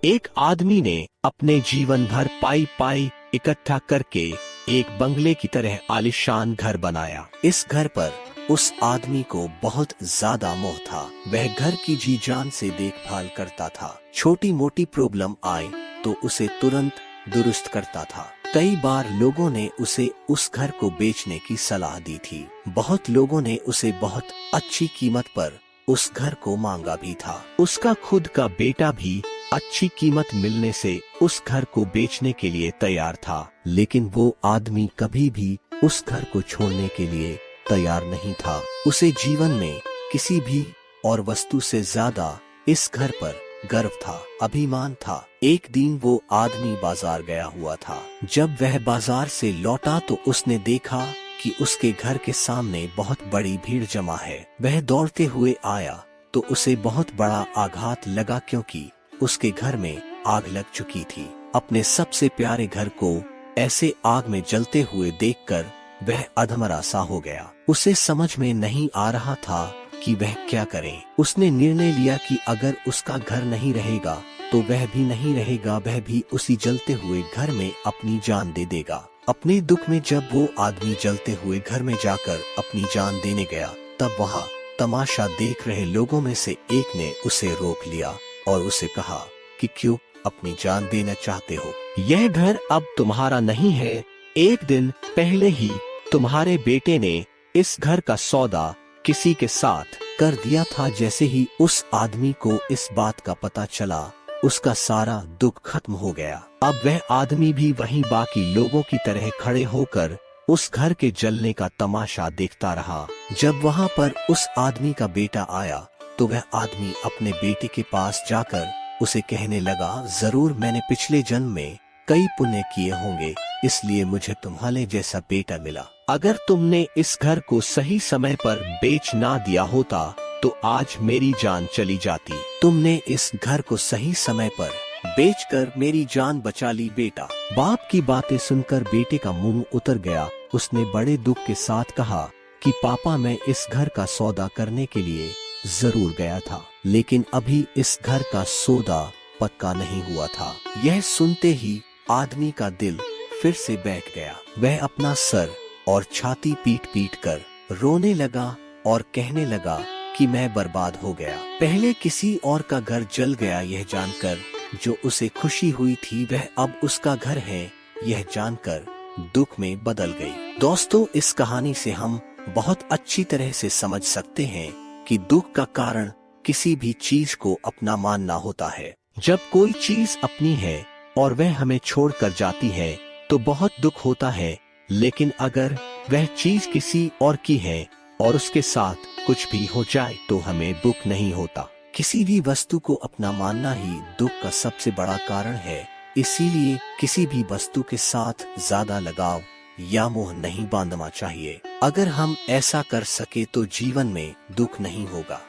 एक आदमी ने अपने जीवन भर पाई पाई इकट्ठा करके एक बंगले की तरह आलीशान घर बनाया। इस घर पर उस आदमी को बहुत ज्यादा मोह था। वह घर की जी जान से देखभाल करता था। छोटी मोटी प्रॉब्लम आए तो उसे तुरंत दुरुस्त करता था। कई बार लोगों ने उसे उस घर को बेचने की सलाह दी थी। बहुत लोगों ने उसे बहुत अच्छी कीमत पर उस घर को मांगा भी था। उसका खुद का बेटा भी अच्छी कीमत मिलने से उस घर को बेचने के लिए तैयार था, लेकिन वो आदमी कभी भी उस घर को छोड़ने के लिए तैयार नहीं था। उसे जीवन में किसी भी और वस्तु से ज्यादा इस घर पर गर्व था, अभिमान था। एक दिन वो आदमी बाजार गया हुआ था। जब वह बाजार से लौटा तो उसने देखा कि उसके घर के सामने बहुत बड़ी भीड़ जमा है। वह दौड़ते हुए आया तो उसे बहुत बड़ा आघात लगा, क्योंकि उसके घर में आग लग चुकी थी। अपने सबसे प्यारे घर को ऐसे आग में जलते हुए देखकर वह अधमरा सा हो गया। उसे समझ में नहीं आ रहा था कि वह क्या करे। उसने निर्णय लिया कि अगर उसका घर नहीं रहेगा तो वह भी नहीं रहेगा, वह भी उसी जलते हुए घर में अपनी जान दे देगा। अपने दुख में जब वो आदमी जलते हुए घर में जाकर अपनी जान देने गया, तब वहाँ तमाशा देख रहे लोगों में से एक ने उसे रोक लिया और उसे कहा कि क्यों अपनी जान देना चाहते हो? यह घर अब तुम्हारा नहीं है। एक दिन पहले ही तुम्हारे बेटे ने इस घर का सौदा किसी के साथ कर दिया था। जैसे ही उस आदमी को इस बात का पता चला, उसका सारा दुख खत्म हो गया। अब वह आदमी भी वहीं बाकी लोगों की तरह खड़े होकर उस घर के जलने का तमाशा देखता रहा। जब वहां पर उस आदमी का बेटा आया तो वह आदमी अपने बेटे के पास जाकर उसे कहने लगा, जरूर मैंने पिछले जन्म में कई पुण्य किए होंगे, इसलिए मुझे तुम्हारे जैसा बेटा मिला। अगर तुमने इस घर को सही समय पर बेच ना दिया होता तो आज मेरी जान चली जाती। तुमने इस घर को सही समय पर बेचकर मेरी जान बचा ली बेटा। बाप की बातें सुनकर बेटे का मुंह उतर गया। उसने बड़े दुख के साथ कहा कि पापा, मैं इस घर का सौदा करने के लिए जरूर गया था, लेकिन अभी इस घर का सौदा पक्का नहीं हुआ था। यह सुनते ही आदमी का दिल फिर से बैठ गया। वह अपना सर और छाती पीट पीट कर रोने लगा और कहने लगा कि मैं बर्बाद हो गया। पहले किसी और का घर जल गया यह जानकर जो उसे खुशी हुई थी, वह अब उसका घर है यह जानकर दुख में बदल गई। दोस्तों, इस कहानी से हम बहुत अच्छी तरह से समझ सकते हैं कि दुख का कारण किसी भी चीज को अपना मानना होता है। जब कोई चीज अपनी है और वह हमें छोड़कर जाती है तो बहुत दुख होता है, लेकिन अगर वह चीज किसी और की है और उसके साथ कुछ भी हो जाए तो हमें दुख नहीं होता। किसी भी वस्तु को अपना मानना ही दुख का सबसे बड़ा कारण है। इसीलिए किसी भी वस्तु के साथ ज्यादा लगाव या मोह नहीं बांधना चाहिए। अगर हम ऐसा कर सके तो जीवन में दुख नहीं होगा।